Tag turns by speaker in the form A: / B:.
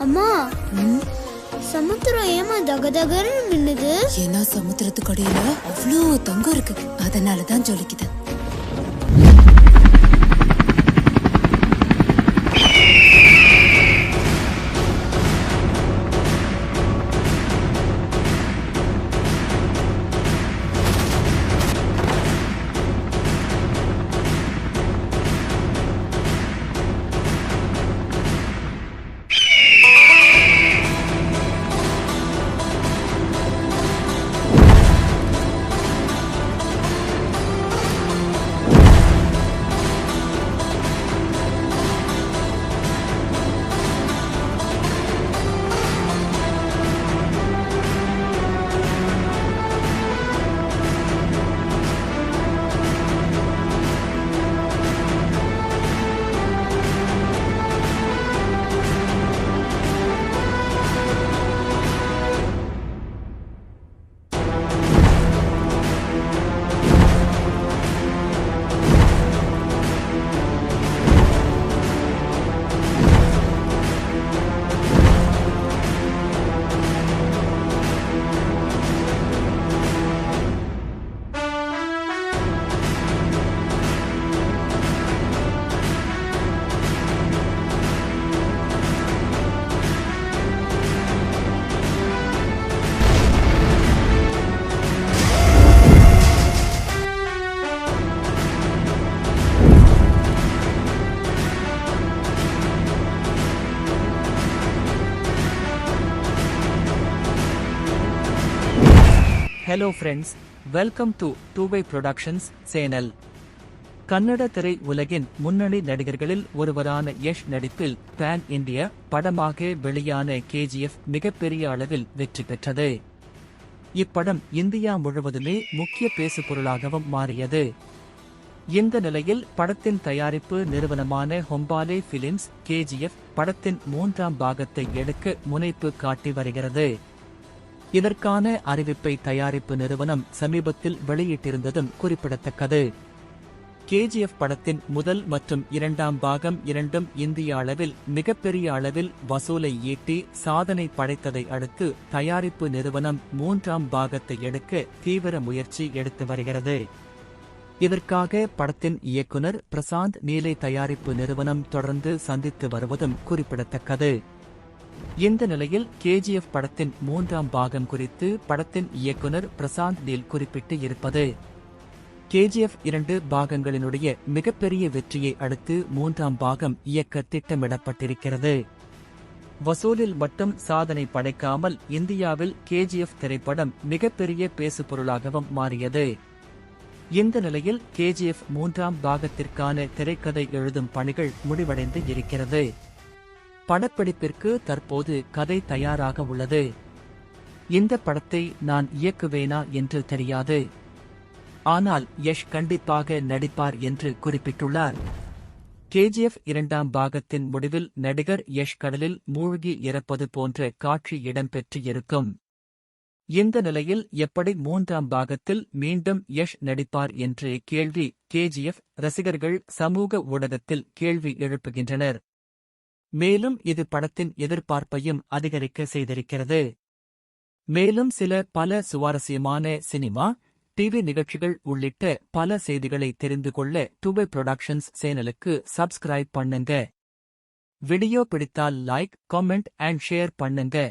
A: அம்மா, சமுத்திரம் ஏமா தகதகன்னு மின்னுது?
B: ஏன்னா சமுத்திரத்துக்கு அடியில அவ்வளோ தங்கம் இருக்கு, அதனாலதான் ஜொலிக்குது.
C: Hello friends, welcome to 2way Productions channel. Kannada திரை உலகின் முன்னணி நடிகர்களில் ஒருவரான யஷ் நடிப்பில் பேன் இந்தியா படமாக வெளியான கேஜிஎஃப் மிகப்பெரிய அளவில் வெற்றி பெற்றது. இப்படம் இந்தியா முழுவதுமே முக்கிய பேசுபொருளாகவும் மாறியது. இந்த நிலையில் படத்தின் தயாரிப்பு நிறுவனமான ஹொம்பாலே பிலிம்ஸ் கேஜிஎஃப் படத்தின் 3ஆம் பாகத்தை எடுக்க முனைப்பு காட்டி வருகிறது. இதற்கான அறிவிப்பை தயாரிப்பு நிறுவனம் சமீபத்தில் வெளியிட்டிருந்ததும் குறிப்பிடத்தக்கது. கேஜிஎஃப் படத்தின் முதல் மற்றும் 2ஆம் பாகம் இரண்டும் இந்திய அளவில் மிகப்பெரிய அளவில் வசூலை ஈட்டி சாதனை படைத்ததை அடுத்து தயாரிப்பு நிறுவனம் 3ஆம் பாகத்தை எடுக்க தீவிர முயற்சி எடுத்து வருகிறது. இதற்காக படத்தின் இயக்குனர் பிரசாந்த் நீலை தயாரிப்பு நிறுவனம் தொடர்ந்து சந்தித்து வருவதும் குறிப்பிடத்தக்கது. இந்த நிலையில் கேஜிஎஃப் படத்தின் 3ஆம் பாகம் குறித்து படத்தின் இயக்குனர் பிரசாந்த் நீல் குறிப்பிட்டு இருப்பது, கேஜிஎஃப் 2 பாகங்களினுடைய மிகப்பெரிய வெற்றியை அடுத்து 3ஆம் பாகம் இயக்க திட்டமிடப்பட்டிருக்கிறது. வசூலில் மட்டும் சாதனை படைக்காமல் இந்தியாவில் கேஜிஎஃப் திரைப்படம் மிகப்பெரிய பேசுபொருளாகவும் மாறியது. இந்த நிலையில் கேஜிஎஃப் 3ஆம் பாகத்திற்கான திரைக்கதை எழுதும் பணிகள் முடிவடைந்து இருக்கிறது. படப்பிடிப்பிற்கு தற்போது கதை தயாராக உள்ளது. இந்த படத்தை நான் இயக்குவேனா என்று தெரியாது, ஆனால் யஷ் கண்டிப்பாக நடிப்பார் என்று குறிப்பிட்டுள்ளார். கேஜிஎஃப் 2ஆம் பாகத்தின் முடிவில் நடிகர் யஷ் கடலில் மூழ்கி இறப்பது போன்ற காட்சி இடம்பெற்று இருக்கும். இந்த நிலையில் எப்படி 3ஆம் பாகத்தில் மீண்டும் யஷ் நடிப்பார் என்று கேள்வி கேஜிஎஃப் ரசிகர்கள் சமூக ஊடகத்தில் கேள்வி எழுப்புகின்றனர். மேலும் இது படத்தின் எதிர்பார்ப்பையும் அதிகரிக்க செய்திருக்கிறது. மேலும் பல சுவாரஸ்யமான சினிமா, டிவி நிகழ்ச்சிகள் உள்ளிட்ட பல செய்திகளை தெரிந்து கொள்ள 2way Productions சேனலுக்கு சப்ஸ்கிரைப் பண்ணுங்க. வீடியோ பிடித்தால் லைக், காமெண்ட் அண்ட் ஷேர் பண்ணுங்க.